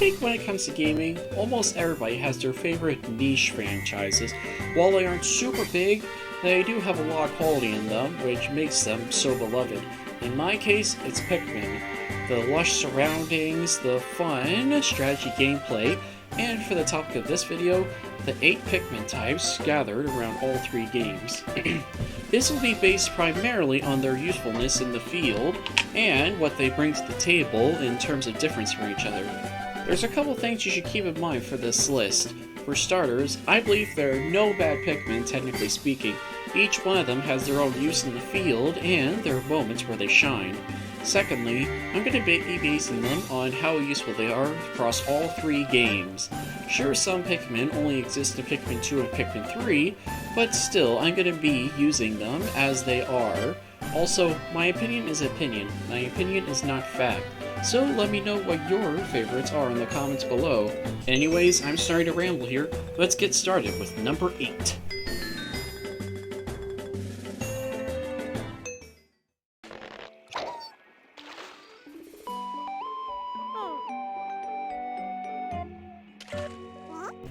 think when it comes to gaming, almost everybody has their favorite niche franchises. While they aren't super big, they do have a lot of quality in them, which makes them so beloved. In my case, it's Pikmin. The lush surroundings, the fun strategy gameplay, and for the topic of this video, the 8 Pikmin types gathered around all 3 games. This will be based primarily on their usefulness in the field, and what they bring to the table in terms of difference from each other. There's a couple things you should keep in mind for this list. For starters, I believe there are no bad Pikmin, technically speaking. Each one of them has their own use in the field, and there are moments where they shine. Secondly, I'm going to be basing them on how useful they are across all 3 games. Sure, some Pikmin only exist in Pikmin 2 and Pikmin 3, but still, I'm going to be using them as they are. Also, my opinion is opinion. My opinion is not fact. So let me know what your favorites are in the comments below. Anyways, I'm sorry to ramble here. Let's get started with number 8.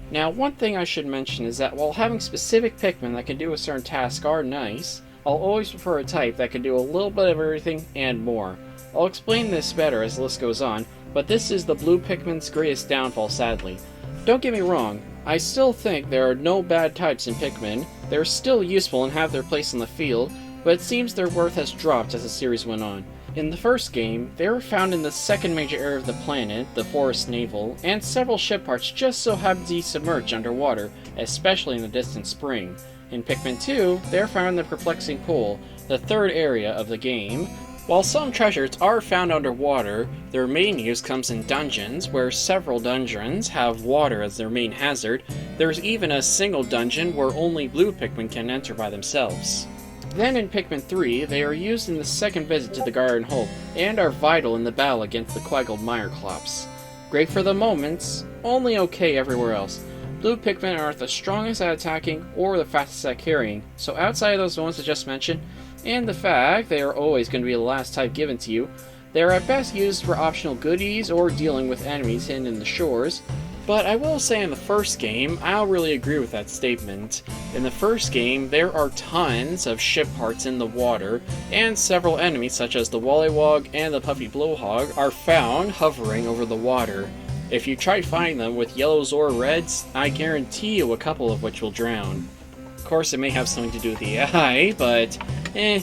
Now, one thing I should mention is that while having specific Pikmin that can do a certain task are nice, I'll always prefer a type that can do a little bit of everything and more. I'll explain this better as the list goes on, but this is the blue Pikmin's greatest downfall, sadly. Don't get me wrong, I still think there are no bad types in Pikmin. They're still useful and have their place in the field, but it seems their worth has dropped as the series went on. In the first game, they were found in the second major area of the planet, the Forest Navel, and several ship parts just so happened to submerge underwater, especially in the distant spring. In Pikmin 2, they are found in the Perplexing Pool, the third area of the game. While some treasures are found underwater, their main use comes in dungeons, where several dungeons have water as their main hazard. There's even a single dungeon where only blue Pikmin can enter by themselves. Then in Pikmin 3, they are used in the second visit to the Garden Hole, and are vital in the battle against the Quaggled Mireclops. Great for the moments, only okay everywhere else. Blue Pikmin aren't the strongest at attacking, or the fastest at carrying, so outside of those moments I just mentioned, and the fact they are always going to be the last type given to you, they are at best used for optional goodies or dealing with enemies hidden in the shores. But I will say in the first game, I'll really agree with that statement. In the first game, there are tons of ship parts in the water, and several enemies such as the Wollywog and the Puffy Blowhog are found hovering over the water. If you try finding them with yellows or reds, I guarantee you a couple of which will drown. Of course, it may have something to do with the AI, but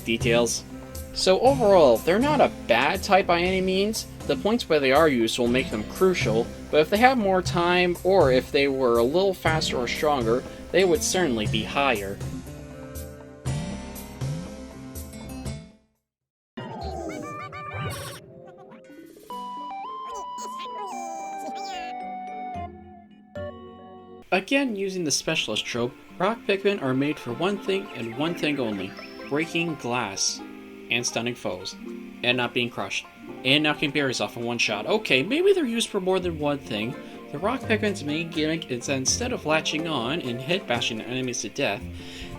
details. So overall, they're not a bad type by any means. The points where they are used will make them crucial, but if they have more time, or if they were a little faster or stronger, they would certainly be higher. Again, using the specialist trope, rock Pikmin are made for one thing and one thing only: breaking glass and stunning foes, and not being crushed, and knocking berries off in one shot. Okay, maybe they're used for more than one thing. The rock Pikmin's main gimmick is that instead of latching on and hit bashing enemies to death,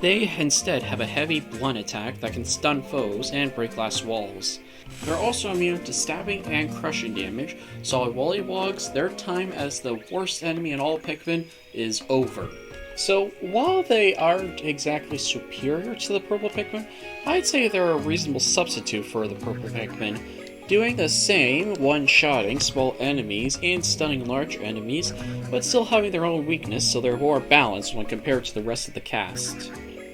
they instead have a heavy blunt attack that can stun foes and break glass walls. They're also immune to stabbing and crushing damage, so with Wollywogs, their time as the worst enemy in all Pikmin is over. So, while they aren't exactly superior to the purple Pikmin, I'd say they're a reasonable substitute for the purple Pikmin, doing the same, one-shotting small enemies and stunning large enemies, but still having their own weakness, so they're more balanced when compared to the rest of the cast.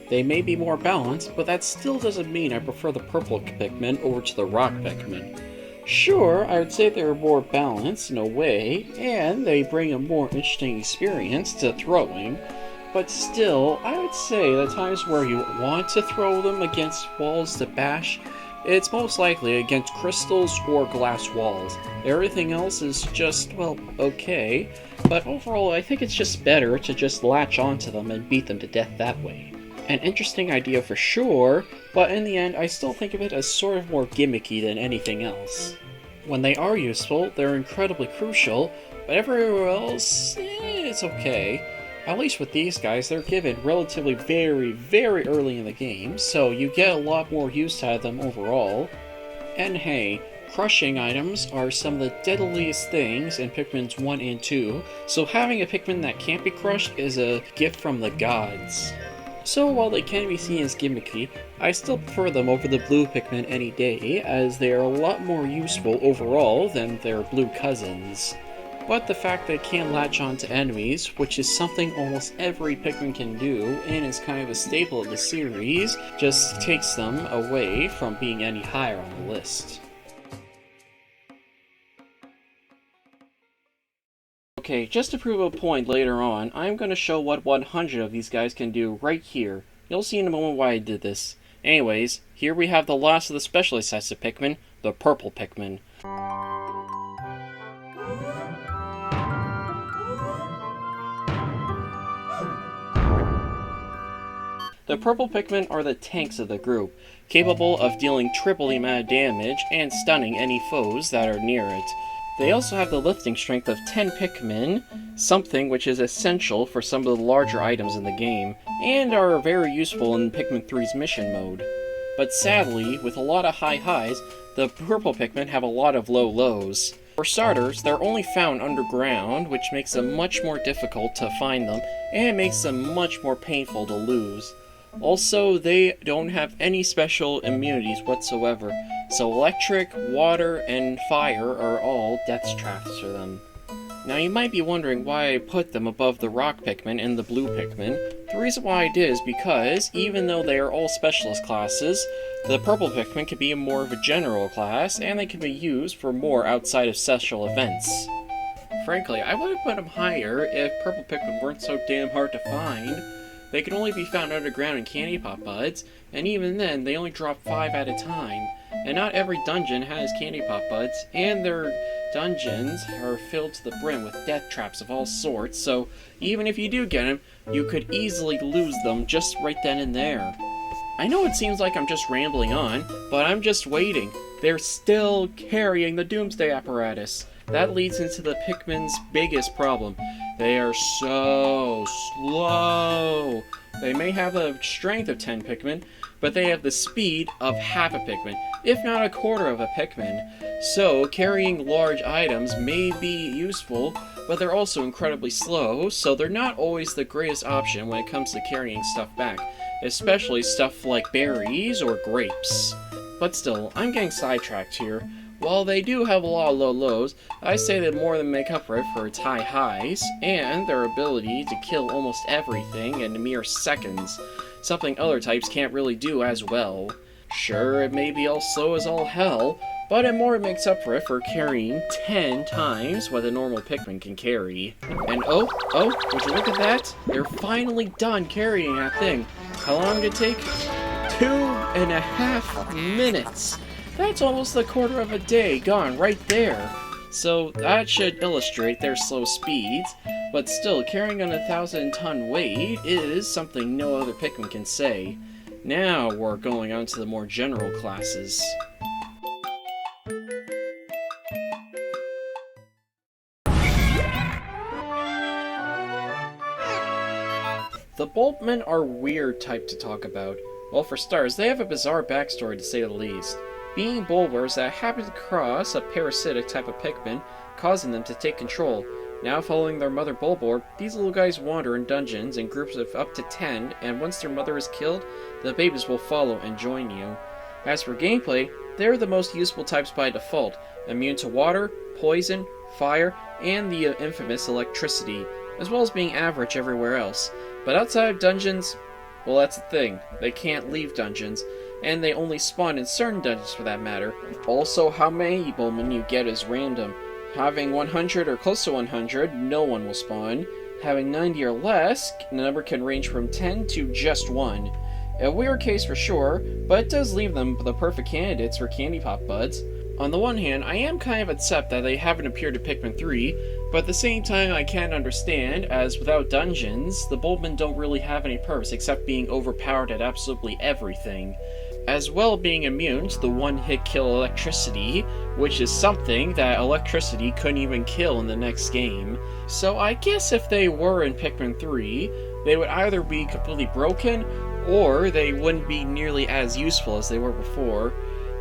They may be more balanced, but that still doesn't mean I prefer the purple Pikmin over to the rock Pikmin. Sure, I would say they're more balanced in a way, and they bring a more interesting experience to throwing, but still, I would say the times where you want to throw them against walls to bash, it's most likely against crystals or glass walls. Everything else is just, well, okay, but overall I think it's just better to just latch onto them and beat them to death that way. An interesting idea for sure, but in the end I still think of it as sort of more gimmicky than anything else. When they are useful, they're incredibly crucial, but everywhere else, it's okay. At least with these guys, they're given relatively very early in the game, so you get a lot more use out of them overall. And hey, Crushing items are some of the deadliest things in Pikmin 1 and 2, so having a Pikmin that can't be crushed is a gift from the gods. So while they can be seen as gimmicky, I still prefer them over the blue Pikmin any day, as they are a lot more useful overall than their blue cousins. But the fact they can latch onto enemies, which is something almost every Pikmin can do, and is kind of a staple of the series, just takes them away from being any higher on the list. Okay, just to prove a point later on, I'm going to show what 100 of these guys can do right here. You'll see in a moment why I did this. Anyways, here we have the last of the specialist types of Pikmin, the purple Pikmin. The purple Pikmin are the tanks of the group, capable of dealing triple the amount of damage and stunning any foes that are near it. They also have the lifting strength of 10 Pikmin, something which is essential for some of the larger items in the game, and are very useful in Pikmin 3's mission mode. But sadly, with a lot of high highs, the purple Pikmin have a lot of low lows. For starters, they're only found underground, which makes them much more difficult to find them, and makes them much more painful to lose. Also, they don't have any special immunities whatsoever, so electric, water, and fire are all death traps for them. Now you might be wondering why I put them above the rock Pikmin and the blue Pikmin. The reason why I did is because, even though they are all specialist classes, the purple Pikmin can be more of a general class, and they can be used for more outside of special events. Frankly, I would have put them higher if purple Pikmin weren't so damn hard to find. They can only be found underground in candy pop buds, and even then, they only drop 5 at a time. And not every dungeon has candy pop buds, and their dungeons are filled to the brim with death traps of all sorts, so even if you do get them, you could easily lose them just right then and there. I know it seems like I'm just rambling on, but I'm just waiting. They're still carrying the Doomsday apparatus. That leads into the Pikmin's biggest problem. They are so slow. They may have the strength of 10 Pikmin, but they have the speed of half a Pikmin, if not a quarter of a Pikmin. So, carrying large items may be useful, but they're also incredibly slow, so they're not always the greatest option when it comes to carrying stuff back, especially stuff like berries or grapes. But still, I'm getting sidetracked here. While they do have a lot of low lows, I say they more than make up for it for its high highs, and their ability to kill almost everything in mere seconds, something other types can't really do as well. Sure, it may be all slow as all hell, but it more makes up for it for carrying 10 times what a normal Pikmin can carry. And oh, would you look at that? They're finally done carrying that thing. How long did it take? 2.5 minutes! That's almost a quarter of a day gone right there. So that should illustrate their slow speeds, but still, carrying on a 1,000-ton weight is something no other Pikmin can say. Now we're going on to the more general classes. The Bulbmen are a weird type to talk about. Well, for starters, they have a bizarre backstory to say the least. Being bulbers that happen to cross a parasitic type of Pikmin, causing them to take control. Now following their mother Bulbor, these little guys wander in dungeons in groups of up to 10, and once their mother is killed, the babies will follow and join you. As for gameplay, they're the most useful types by default, immune to water, poison, fire, and the infamous electricity, as well as being average everywhere else. But outside of dungeons, well, that's the thing, they can't leave dungeons, and they only spawn in certain dungeons for that matter. Also, how many Bulbmen you get is random. Having 100 or close to 100, no one will spawn. Having 90 or less, the number can range from 10 to just 1. A weird case for sure, but it does leave them the perfect candidates for candy pop buds. On the one hand, I am kind of upset that they haven't appeared in Pikmin 3, but at the same time I can understand, as without dungeons, the Bulbmen don't really have any purpose except being overpowered at absolutely everything. As well being immune to the one-hit kill electricity, which is something that electricity couldn't even kill in the next game. So I guess if they were in Pikmin 3, they would either be completely broken, or they wouldn't be nearly as useful as they were before.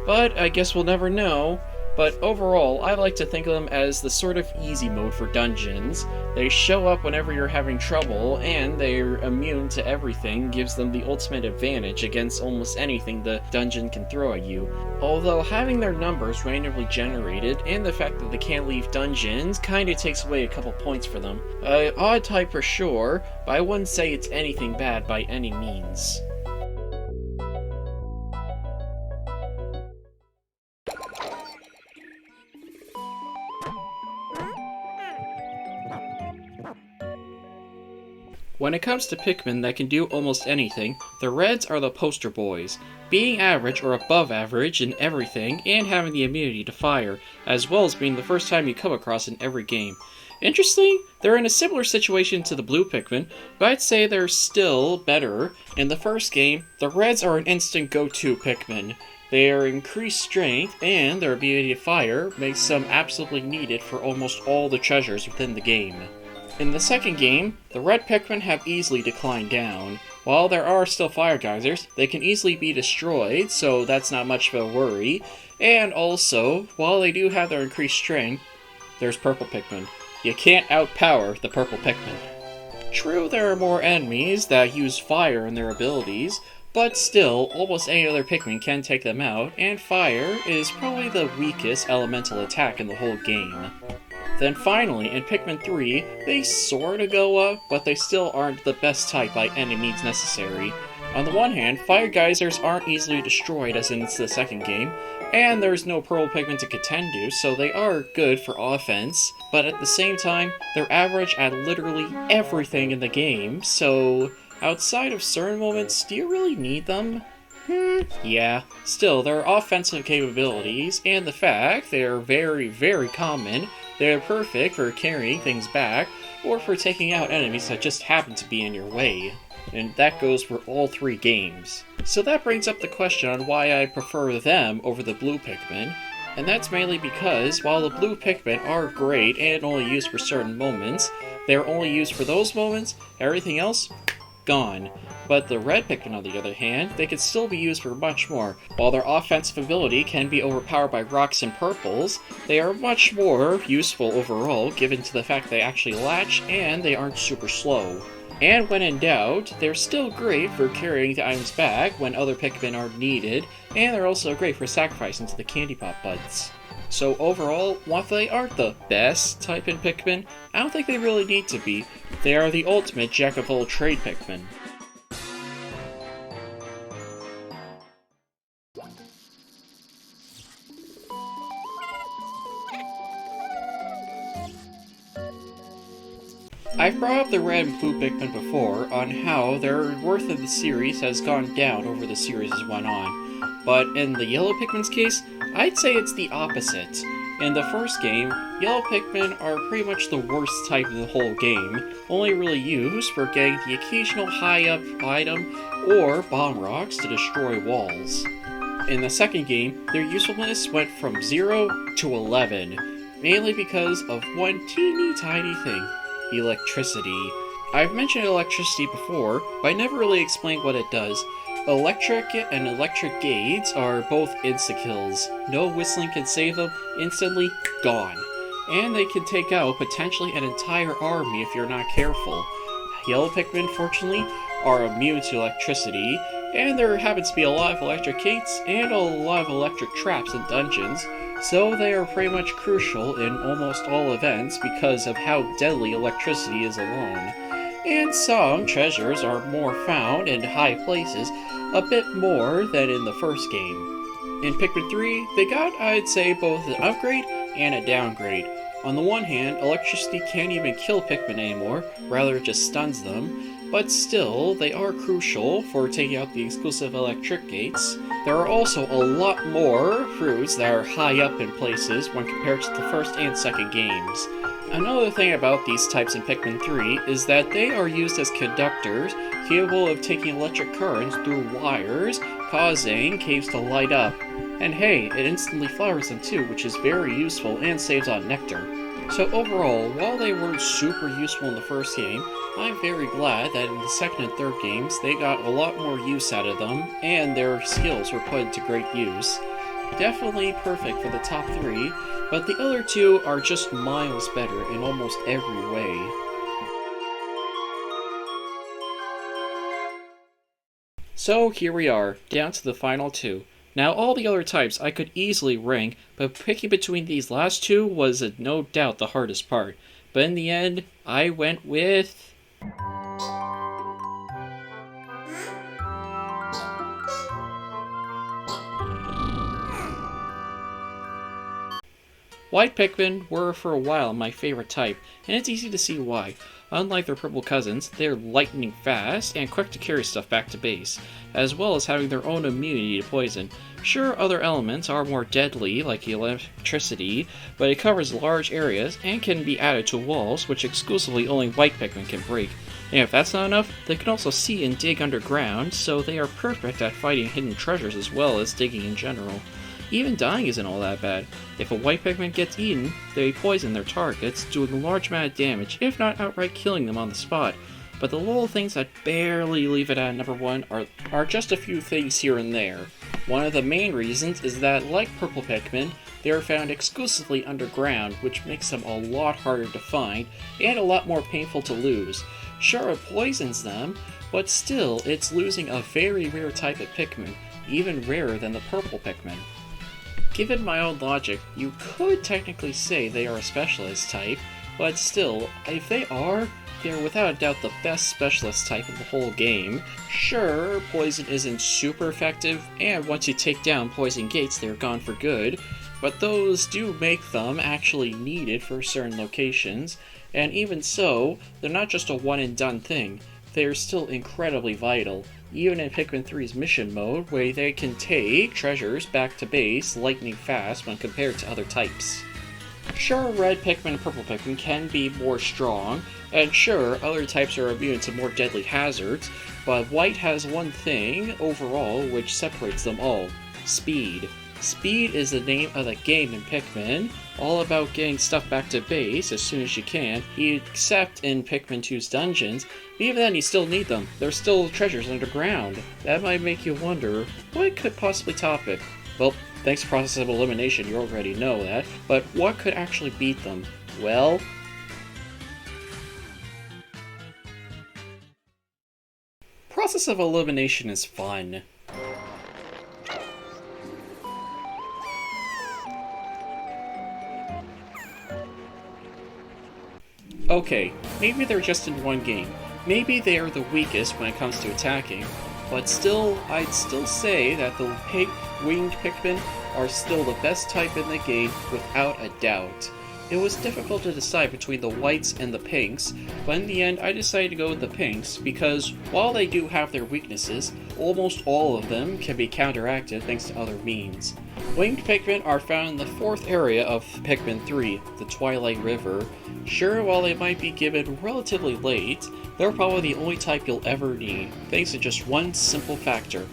But I guess we'll never know. but overall, I like to think of them as the sort of easy mode for dungeons. They show up whenever you're having trouble, and they're immune to everything, gives them the ultimate advantage against almost anything the dungeon can throw at you. Although having their numbers randomly generated, and the fact that they can't leave dungeons, kinda takes away a couple points for them. Odd type for sure, but I wouldn't say it's anything bad by any means. When it comes to Pikmin that can do almost anything, the Reds are the poster boys, being average or above average in everything and having the immunity to fire, as well as being the first time you come across in every game. Interesting, they're in a similar situation to the blue Pikmin, but I'd say they're still better. In the first game, the Reds are an instant go-to Pikmin. Their increased strength and their ability to fire makes them absolutely needed for almost all the treasures within the game. In the second game, the red Pikmin have easily declined down. While there are still fire geysers, they can easily be destroyed, so that's not much of a worry. And also, while they do have their increased strength, there's purple Pikmin. You can't outpower the purple Pikmin. True, there are more enemies that use fire in their abilities, but still, almost any other Pikmin can take them out, and fire is probably the weakest elemental attack in the whole game. Then finally, in Pikmin 3, they sorta go up, but they still aren't the best type by any means necessary. On the one hand, fire geysers aren't easily destroyed as in the second game, and there's no purple Pikmin to contend to, so they are good for offense, but at the same time, they're average at literally everything in the game, so outside of certain moments, do you really need them? Yeah. Still, their offensive capabilities, and the fact they are very, very common, they're perfect for carrying things back, or for taking out enemies that just happen to be in your way. And that goes for all three games. So that brings up the question on why I prefer them over the blue Pikmin, and that's mainly because while the blue Pikmin are great and only used for certain moments, they're only used for those moments, everything else, gone. But the red Pikmin, on the other hand, they can still be used for much more. While their offensive ability can be overpowered by rocks and purples, they are much more useful overall, given to the fact they actually latch and they aren't super slow. And when in doubt, they're still great for carrying the items back when other Pikmin are needed, and they're also great for sacrificing to the Candy Pop Buds. So overall, while they aren't the best type in Pikmin, I don't think they really need to be. They are the ultimate jack-of-all-trade Pikmin. I've brought up the red and blue Pikmin before on how their worth of the series has gone down over the series as went on, but in the yellow Pikmin's case, I'd say it's the opposite. In the first game, yellow Pikmin are pretty much the worst type in the whole game, only really used for getting the occasional high-up item or bomb rocks to destroy walls. In the second game, their usefulness went from 0 to 11, mainly because of one teeny tiny thing: electricity. I've mentioned electricity before, but I never really explained what it does. Electric and electric gates are both insta-kills. No whistling can save them, instantly gone. And they can take out potentially an entire army if you're not careful. Yellow Pikmin, fortunately, are immune to electricity, and there happens to be a lot of electric gates and a lot of electric traps in dungeons, so they are pretty much crucial in almost all events because of how deadly electricity is alone. And some treasures are more found in high places, a bit more than in the first game. In Pikmin 3, they got, I'd say, both an upgrade and a downgrade. On the one hand, electricity can't even kill Pikmin anymore, rather it just stuns them, but still, they are crucial for taking out the exclusive electric gates. There are also a lot more fruits that are high up in places when compared to the first and second games. Another thing about these types in Pikmin 3 is that they are used as conductors, capable of taking electric currents through wires, causing caves to light up. And hey, it instantly flowers them too, which is very useful and saves on nectar. So overall, while they weren't super useful in the first game, I'm very glad that in the second and third games they got a lot more use out of them, and their skills were put into great use. Definitely perfect for the top 3, but the other 2 are just miles better in almost every way. So here we are, down to the final 2. Now all the other types I could easily rank, but picking between these last 2 was no doubt the hardest part. But in the end, I went with... White Pikmin were for a while my favorite type, and it's easy to see why. Unlike their purple cousins, they're lightning fast and quick to carry stuff back to base, as well as having their own immunity to poison. Sure, other elements are more deadly, like electricity, but it covers large areas and can be added to walls, which exclusively only white Pikmin can break. And if that's not enough, they can also see and dig underground, so they are perfect at fighting hidden treasures as well as digging in general. Even dying isn't all that bad. If a white Pikmin gets eaten, they poison their targets, doing a large amount of damage, if not outright killing them on the spot. But the little things that barely leave it at number 1 are just a few things here and there. One of the main reasons is that, like purple Pikmin, they are found exclusively underground, which makes them a lot harder to find, and a lot more painful to lose. Sure, it poisons them, but still, it's losing a very rare type of Pikmin, even rarer than the purple Pikmin. Given my own logic, you could technically say they are a specialist type, but still, if they are, they're without a doubt the best specialist type in the whole game. Sure, poison isn't super effective, and once you take down poison gates, they're gone for good, but those do make them actually needed for certain locations, and even so, they're not just a one-and-done thing. They are still incredibly vital, even in Pikmin 3's mission mode, where they can take treasures back to base lightning fast when compared to other types. Sure, red Pikmin and purple Pikmin can be more strong, and sure, other types are immune to more deadly hazards, but white has one thing, overall, which separates them all: speed. Speed is the name of the game in Pikmin, all about getting stuff back to base as soon as you can, except in Pikmin 2's dungeons. Even then, you still need them. There's still treasures underground. That might make you wonder, what could possibly top it? Well, thanks to process of elimination, you already know that, but what could actually beat them? Well, process of elimination is fun. Okay, maybe they're just in one game. Maybe they are the weakest when it comes to attacking, but still, I'd still say that the winged Pikmin are still the best type in the game without a doubt. It was difficult to decide between the whites and the pinks, but in the end I decided to go with the pinks because while they do have their weaknesses, almost all of them can be counteracted thanks to other means. Winged Pikmin are found in the 4th area of Pikmin 3, the Twilight River. Sure, while they might be given relatively late, they're probably the only type you'll ever need, thanks to just one simple factor: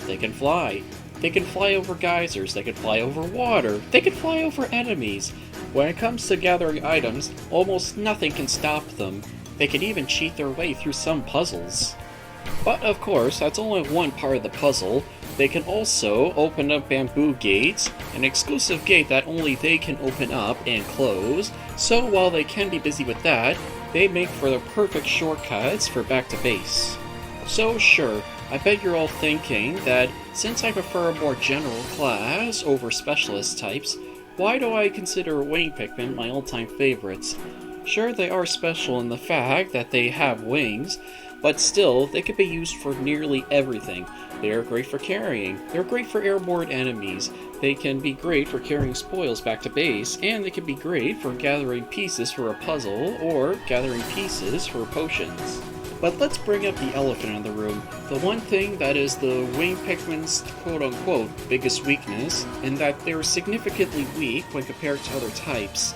they can fly. They can fly over geysers, they can fly over water, they can fly over enemies. When it comes to gathering items, almost nothing can stop them. They can even cheat their way through some puzzles. But of course, that's only one part of the puzzle. They can also open up bamboo gates, an exclusive gate that only they can open up and close, so while they can be busy with that, they make for the perfect shortcuts for back to base. So sure, I bet you're all thinking that since I prefer a more general class over specialist types, why do I consider winged Pikmin my all-time favorites? Sure, they are special in the fact that they have wings, but still, they can be used for nearly everything. They are great for carrying, they're great for airborne enemies, they can be great for carrying spoils back to base, and they can be great for gathering pieces for a puzzle, or gathering pieces for potions. But let's bring up the elephant in the room, the one thing that is the winged Pikmin's quote-unquote biggest weakness, in that they're significantly weak when compared to other types.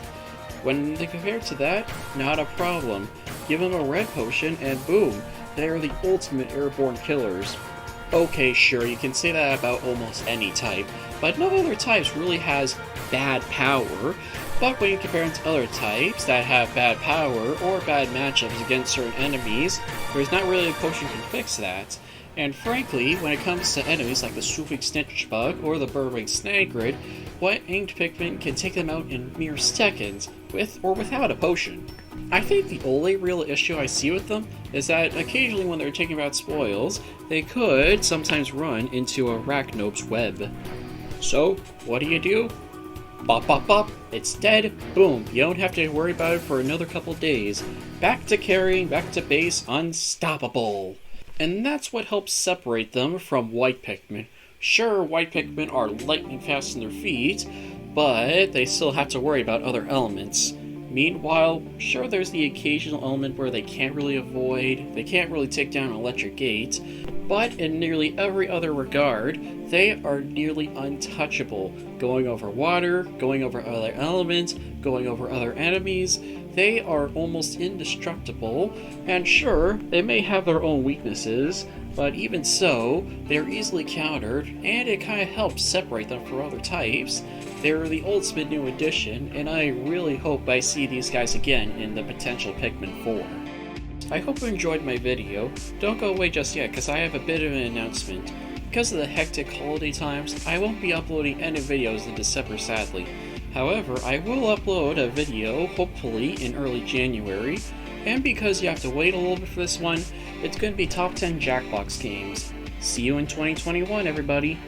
When they compare to that, not a problem. Give them a red potion and boom, they are the ultimate airborne killers. Okay, sure, you can say that about almost any type, but no other types really has bad power. But when you compare them to other types that have bad power or bad matchups against certain enemies, there's not really a potion can fix that. And frankly, when it comes to enemies like the swooping snitch bug or the burrowing snagrid, wet-inked Pikmin can take them out in mere seconds, with or without a potion. I think the only real issue I see with them is that occasionally when they're taking out spoils, they could sometimes run into Arachnope's web. So, what do? Bop bop bop, it's dead, boom, you don't have to worry about it for another couple days. Back to carrying, back to base, unstoppable. And that's what helps separate them from white Pikmin. Sure, white Pikmin are lightning fast in their feet, but they still have to worry about other elements. Meanwhile, sure, there's the occasional element where they can't really avoid, they can't really take down an electric gate, but in nearly every other regard, they are nearly untouchable. Going over water, going over other elements, going over other enemies, they are almost indestructible, and sure, they may have their own weaknesses, but even so, they're easily countered, and it kind of helps separate them from other types. They're the ultimate new addition, and I really hope I see these guys again in the potential Pikmin 4. I hope you enjoyed my video. Don't go away just yet, because I have a bit of an announcement. Because of the hectic holiday times, I won't be uploading any videos in December, sadly. However, I will upload a video, hopefully in early January, and because you have to wait a little bit for this one, it's going to be top 10 Jackbox games. See you in 2021, everybody!